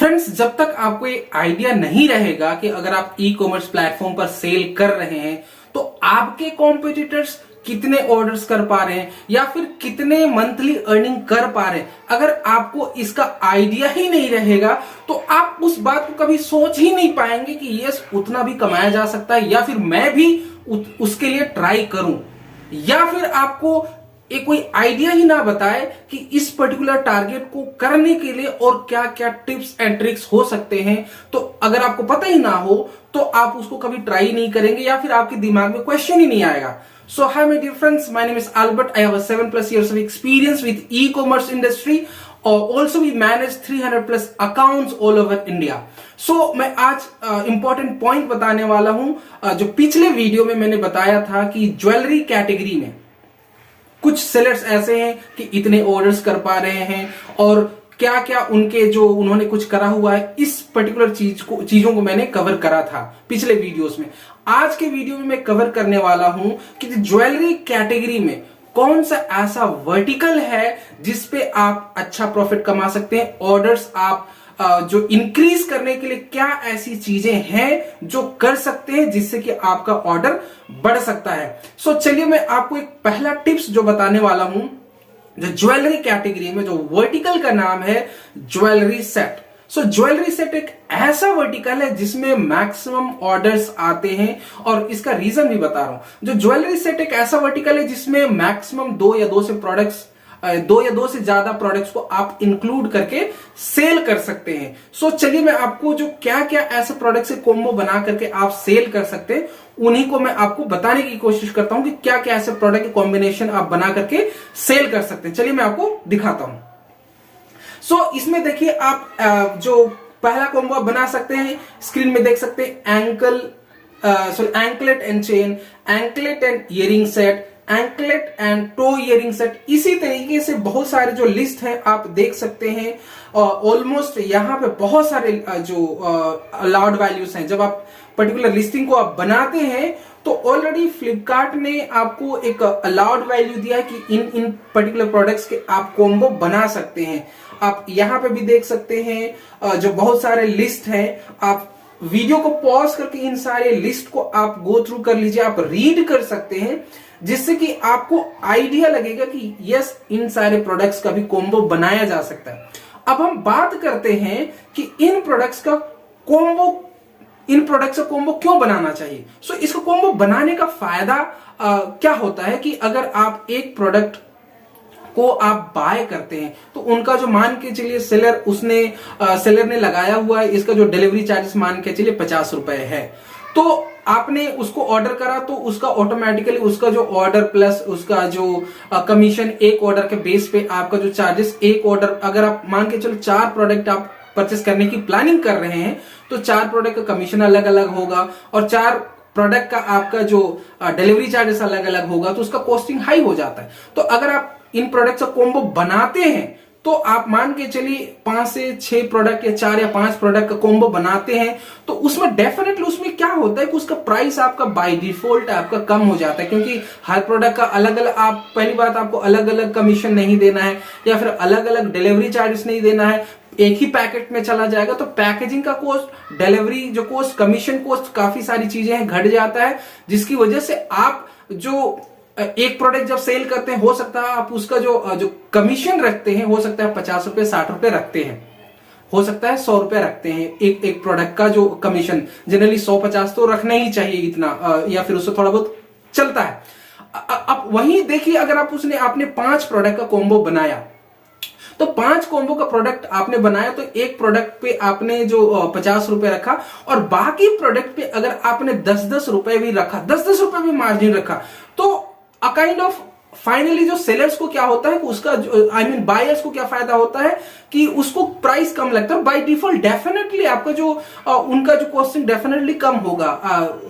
Friends, जब तक आपको ये आइडिया नहीं रहेगा कि अगर आप ई कॉमर्स प्लेटफॉर्म पर सेल कर रहे हैं तो आपके कॉम्पिटिटर्स कितने ऑर्डर्स कर पा रहे हैं या फिर कितने मंथली अर्निंग कर पा रहे हैं, अगर आपको इसका आइडिया ही नहीं रहेगा तो आप उस बात को कभी सोच ही नहीं पाएंगे कि यस उतना भी कमाया जा सकता है या फिर मैं भी उसके लिए ट्राई करूं। या फिर आपको एक कोई आइडिया ही ना बताए कि इस पर्टिकुलर टारगेट को करने के लिए और क्या क्या टिप्स एंड ट्रिक्स हो सकते हैं, तो अगर आपको पता ही ना हो तो आप उसको कभी ट्राई नहीं करेंगे या फिर आपके दिमाग में क्वेश्चन ही नहीं आएगा। So hi my dear friends, my name is Albert. I have a 7+ years of experience with e-commerce industry. Also we manage 300+ accounts all over India. So मैं आज important point बताने वाला हूं। जो पिछले वीडियो में मैंने बताया था कि ज्वेलरी कैटेगरी में कुछ सेलर्स ऐसे हैं कि इतने ऑर्डर्स कर पा रहे हैं और क्या क्या उनके जो उन्होंने कुछ करा हुआ है, इस पर्टिकुलर चीजों को मैंने कवर करा था पिछले वीडियोस में। आज के वीडियो में मैं कवर करने वाला हूं कि ज्वेलरी कैटेगरी में कौन सा ऐसा वर्टिकल है जिसपे आप अच्छा प्रॉफिट कमा सकते हैं। ऑर्डर्स आप जो इंक्रीज करने के लिए क्या ऐसी चीजें हैं जो कर सकते हैं जिससे कि आपका ऑर्डर बढ़ सकता है। सो चलिए मैं आपको एक पहला टिप्स जो बताने वाला हूं, जो ज्वेलरी कैटेगरी में जो वर्टिकल का नाम है ज्वेलरी सेट। सो ज्वेलरी सेट एक ऐसा वर्टिकल है जिसमें मैक्सिमम ऑर्डर्स आते हैं और इसका रीजन भी बता रहा हूं। जो ज्वेलरी सेट एक ऐसा वर्टिकल है जिसमें मैक्सिमम दो या दो से ज्यादा प्रोडक्ट्स को आप इंक्लूड करके सेल कर सकते हैं। सो चलिए मैं आपको जो क्या क्या ऐसे प्रोडक्ट से कॉम्बो बना करके आप सेल कर सकते हैं उन्हीं को मैं आपको बताने की कोशिश करता हूं कि क्या क्या ऐसे प्रोडक्ट के कॉम्बिनेशन आप बना करके सेल कर सकते हैं। चलिए मैं आपको दिखाता हूं। सो इसमें देखिए आप जो पहला कॉम्बो आप बना सकते हैं, स्क्रीन में देख सकते हैं, anklet and chain, anklet and earring set, anklet and toe earring set. इसी तरीके से बहुत सारे जो लिस्ट है आप देख सकते हैं। ऑलमोस्ट यहाँ पे बहुत सारे जो अलाउड वैल्यूज हैं। जब आप पर्टिकुलर लिस्टिंग को आप बनाते हैं तो ऑलरेडी फ्लिपकार्ट ने आपको एक अलाउड वैल्यू दिया है कि इन पर्टिकुलर प्रोडक्ट्स के आप कॉम्बो बना सकते हैं। आप यहाँ पे भी देख सकते हैं जो बहुत सारे लिस्ट हैं। आप वीडियो को पॉज करके इन सारे लिस्ट को आप गो थ्रू कर लीजिए, आप रीड कर सकते हैं, जिससे कि आपको आइडिया लगेगा कि यस इन सारे प्रोडक्ट्स का भी कॉम्बो बनाया जा सकता है। अब हम बात करते हैं कि इन प्रोडक्ट्स का कॉम्बो क्यों बनाना चाहिए। सो इसका कॉम्बो बनाने का फायदा क्या होता है कि अगर आप एक प्रोडक्ट को आप बाय करते हैं तो उनका जो मान के चलिए सेलर ने लगाया हुआ है, इसका जो डिलीवरी चार्जेस मान के चलिए 50 रुपए है, तो आपने उसको ऑर्डर करा तो उसका ऑटोमेटिकली उसका जो ऑर्डर प्लस उसका जो कमीशन, एक ऑर्डर के बेस पे आपका जो चार्जेस, एक ऑर्डर अगर आप मान के चलो 4 प्रोडक्ट आप परचेस करने की प्लानिंग कर रहे हैं तो 4 प्रोडक्ट का कमीशन अलग अलग होगा और 4 प्रोडक्ट का आपका जो डिलीवरी चार्जेस अलग अलग होगा, तो उसका कॉस्टिंग हाई हो जाता है। तो अगर आप इन प्रोडक्ट का कॉम्बो बनाते हैं तो आप मान के चलिए 5 से 6 प्रोडक्ट या 4 या 5 प्रोडक्ट का कॉम्बो बनाते हैं तो उसमें डेफिनेटली उसमें क्या होता है कि उसका प्राइस आपका बाय डिफॉल्ट आपका कम हो जाता है, क्योंकि हर प्रोडक्ट का अलग अलग, आप पहली बात आपको अलग अलग कमीशन नहीं देना है या फिर अलग अलग डिलीवरी चार्जेस नहीं देना है, एक ही पैकेट में चला जाएगा। तो पैकेजिंग का कॉस्ट, डिलीवरी जो कॉस्ट, कमीशन कॉस्ट, काफी सारी चीजें हैं, घट जाता है, जिसकी वजह से आप जो एक प्रोडक्ट जब सेल करते हैं हो सकता है आप उसका जो कमीशन रखते हैं हो सकता है 50 रुपए 60 रुपए रखते हैं, हो सकता है 100 रुपए रखते हैं एक प्रोडक्ट का जो कमीशन। जनरली 150 तो रखना ही चाहिए इतना, या फिर उससे थोड़ा बहुत चलता है। अब वहीं देखिए अगर आपने 5 प्रोडक्ट का कॉम्बो बनाया तो 5 कॉम्बो का प्रोडक्ट आपने बनाया तो एक प्रोडक्ट पे आपने जो 50 रुपए रखा और बाकी प्रोडक्ट पे अगर आपने 10-10 रुपए भी रखा, 10-10 रुपए भी मार्जिन रखा, तो अ काइंड ऑफ फाइनली जो सेलर्स को क्या होता है कि उसका बायर्स को क्या फायदा होता है कि उसको प्राइस कम लगता है। बाय डिफॉल्ट डेफिनेटली आपका जो उनका जो कॉस्टिंग डेफिनेटली कम होगा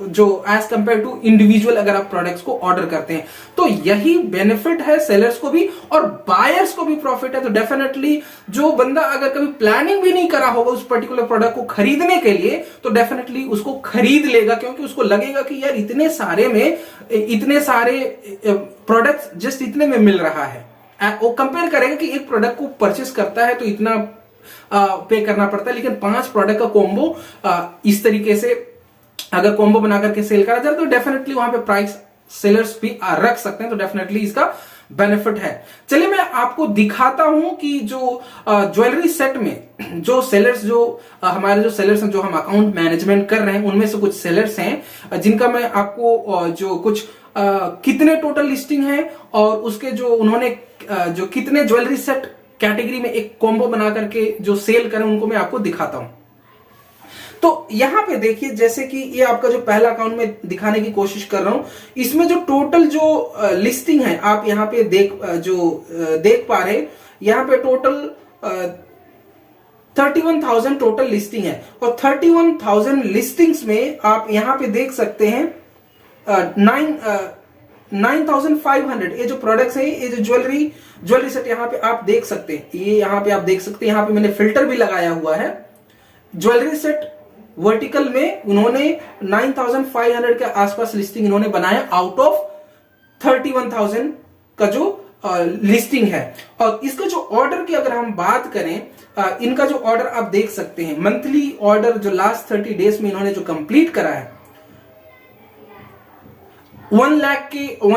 जो एज कंपेयर टू इंडिविजुअल अगर आप प्रोडक्ट्स को ऑर्डर करते हैं। तो यही बेनिफिट है सेलर्स को भी और बायर्स को भी प्रॉफिट है। तो डेफिनेटली जो बंदा अगर कभी प्लानिंग भी नहीं करा होगा उस पर्टिकुलर प्रोडक्ट को खरीदने के लिए तो डेफिनेटली उसको खरीद लेगा, क्योंकि उसको लगेगा कि यार इतने सारे प्रोडक्ट्स जस्ट इतने में मिल रहा है। वो कंपेयर करेगा कि एक प्रोडक्ट को परचेस करता है तो इतना पे करना पड़ता है, लेकिन 5 प्रोडक्ट का कॉम्बो इस तरीके से अगर कॉम्बो बना करके सेल करा जाए तो डेफिनेटली वहां पे प्राइस सेलर्स भी रख सकते हैं, तो डेफिनेटली इसका बेनिफिट है। चलिए मैं आपको दिखाता हूं कि जो ज्वेलरी सेट में जो सेलर्स, जो हमारे जो सेलर्स हैं, जो हम अकाउंट मैनेजमेंट कर रहे हैं, उनमें से कुछ सेलर्स हैं जिनका मैं आपको जो कुछ कितने टोटल लिस्टिंग है और उसके जो उन्होंने जो कितने ज्वेलरी सेट कैटेगरी में एक कॉम्बो बना करके जो सेल करें, उनको मैं आपको दिखाता हूं। तो यहां पे देखिए, जैसे कि ये आपका जो पहला अकाउंट में दिखाने की कोशिश कर रहा हूं, इसमें जो टोटल जो लिस्टिंग है आप यहां पे देख पा रहे हैं, यहां पे टोटल 31,000 टोटल लिस्टिंग है और 31,000 लिस्टिंग्स में आप यहां पे देख सकते हैं 9,500 ये जो प्रोडक्ट्स है, ये जो ज्वेलरी सेट यहाँ पे आप देख सकते हैं, ये यहाँ पे आप देख सकते हैं, यहाँ पे मैंने फिल्टर भी लगाया हुआ है। ज्वेलरी सेट वर्टिकल में उन्होंने 9,500 के आसपास लिस्टिंग इन्होंने बनाया आउट ऑफ 31,000 का जो लिस्टिंग है। और इसका जो ऑर्डर की अगर हम बात करें, इनका जो ऑर्डर आप देख सकते हैं, मंथली ऑर्डर जो लास्ट 30 डेज में इन्होंने जो कंप्लीट करा है 1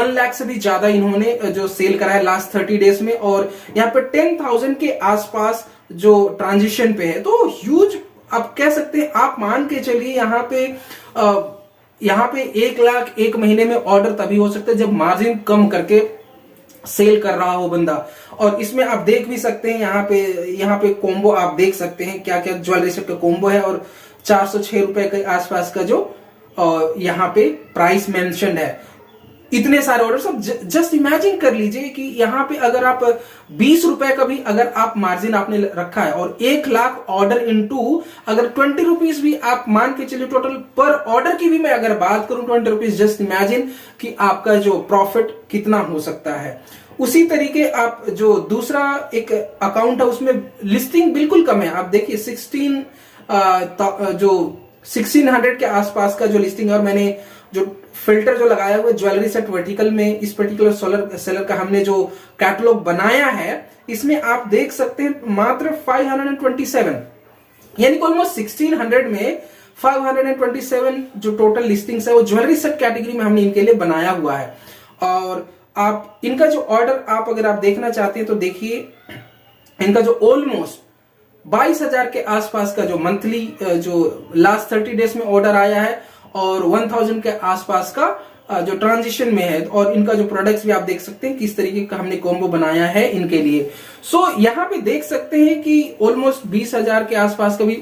लाख से भी ज्यादा इन्होंने जो सेल करा है लास्ट 30 डेज में, और यहाँ पे 10,000 के आसपास जो ट्रांजिशन पे है, तो ह्यूज आप कह सकते हैं। आप मान के चलिए यहाँ पे 1 लाख एक महीने में ऑर्डर तभी हो सकता है जब मार्जिन कम करके सेल कर रहा हो बंदा। और इसमें आप देख भी सकते हैं, यहाँ पे कॉम्बो आप देख सकते हैं क्या क्या ज्वेलरी सेट का कॉम्बो है, और 406 रुपए के आसपास का जो यहाँ पे प्राइस मेंशन है। इतने सारे ऑर्डर, अब जस्ट इमेजिन कर लीजिए कि यहाँ पे अगर आप 20 रुपए का भी अगर आप मार्जिन आपने रखा है और 1 लाख ऑर्डर इनटू अगर 20 रुपीज भी आप मान के चलिए टोटल पर ऑर्डर की भी मैं अगर बात करूं 20 रुपीज, जस्ट इमेजिन कि आपका जो प्रॉफिट कितना हो सकता है। उसी तरीके आप जो दूसरा एक अकाउंट है उसमें लिस्टिंग बिल्कुल कम है, आप देखिए 1600 के आसपास का जो लिस्टिंग है, और मैंने जो फिल्टर जो लगाया हुआ ज्वेलरी सेट वर्टिकल में इस पर्टिकुलर सेलर का हमने जो कैटलॉग बनाया है, इसमें आप देख सकते हैं मात्र 527, यानी ऑलमोस्ट 1600 में 527 जो टोटल लिस्टिंग्स है वो ज्वेलरी सेट कैटेगरी में हमने इनके लिए बनाया हुआ है। और आप इनका जो ऑर्डर आप अगर आप देखना चाहते हैं तो देखिए, इनका जो ऑलमोस्ट 22,000 के आसपास का जो मंथली जो लास्ट 30 डेज में ऑर्डर आया है, और 1,000 के आसपास का जो ट्रांजिशन में है, और इनका जो प्रोडक्ट्स भी आप देख सकते हैं किस तरीके का हमने कॉम्बो बनाया है इनके लिए। सो यहाँ पे देख सकते हैं कि ऑलमोस्ट 20,000 के आसपास का भी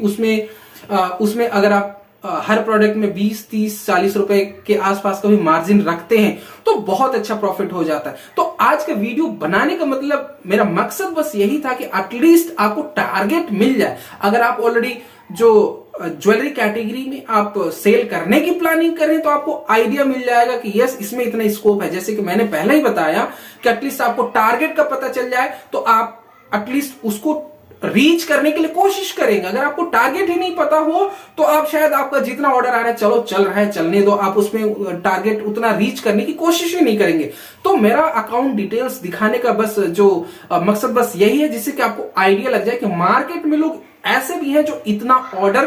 उसमें अगर आप हर प्रोडक्ट में 20, 30, 40 रुपए के आसपास का भी मार्जिन रखते हैं तो बहुत अच्छा प्रॉफिट हो जाता है। तो आज का वीडियो बनाने का मतलब, मेरा मकसद बस यही था कि एटलीस्ट आपको टारगेट मिल जाए। अगर आप ऑलरेडी जो ज्वेलरी कैटेगरी में आप सेल करने की प्लानिंग करें तो आपको आइडिया मिल जाएगा कि यस इसमें इतना स्कोप है। जैसे कि मैंने पहले ही बताया कि एटलीस्ट आपको टारगेट का पता चल जाए तो आप एटलीस्ट उसको रीच करने के लिए कोशिश करेंगे। अगर आपको टारगेट ही नहीं पता हो तो आप शायद आपका जितना ऑर्डर आ रहा है चलो चल रहा है चलने दो, आप उसमें टारगेट उतना रीच करने की कोशिश ही नहीं करेंगे। तो मेरा अकाउंट डिटेल्स दिखाने का बस जो मकसद बस यही है, जिससे कि आपको आइडिया लग जाए कि मार्केट में लोग ऐसे भी हैं जो इतना ऑर्डर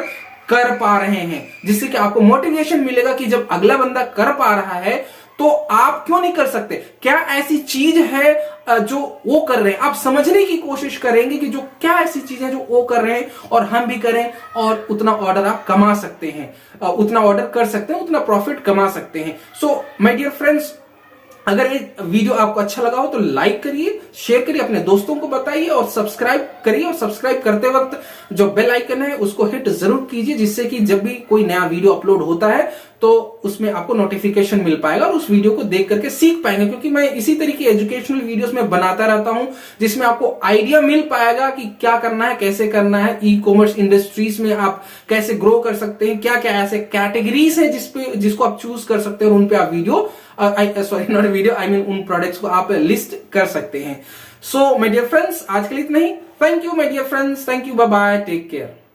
कर पा रहे हैं, जिससे कि आपको मोटिवेशन मिलेगा कि जब अगला बंदा कर पा रहा है तो आप क्यों नहीं कर सकते। क्या ऐसी चीज है जो वो कर रहे हैं, आप समझने की कोशिश करेंगे कि जो क्या ऐसी चीज है जो वो कर रहे हैं और हम भी करें, और उतना ऑर्डर आप कमा सकते हैं, उतना ऑर्डर कर सकते हैं, उतना प्रॉफिट कमा सकते हैं। सो माय डियर फ्रेंड्स, अगर ये वीडियो आपको अच्छा लगा हो तो लाइक करिए, शेयर करिए, अपने दोस्तों को बताइए और सब्सक्राइब करिए। और सब्सक्राइब करते वक्त जो बेल आइकन है उसको हिट जरूर कीजिए, जिससे कि जब भी कोई नया वीडियो अपलोड होता है तो उसमें आपको नोटिफिकेशन मिल पाएगा और उस वीडियो को देख करके सीख पाएंगे। क्योंकि मैं इसी तरीके एजुकेशनल वीडियोस में बनाता रहता हूं, जिसमें आपको आइडिया मिल पाएगा कि क्या करना है, कैसे करना है, ई कॉमर्स इंडस्ट्रीज में आप कैसे ग्रो कर सकते हैं, क्या क्या ऐसे कैटेगरीज है जिसको आप चूज कर सकते हैं और उन पे आप उन प्रोडक्ट्स को आप लिस्ट कर सकते हैं। सो माय डियर फ्रेंड्स, आज के लिए इतना ही। Thank you my dear friends, thank you, bye bye, take care.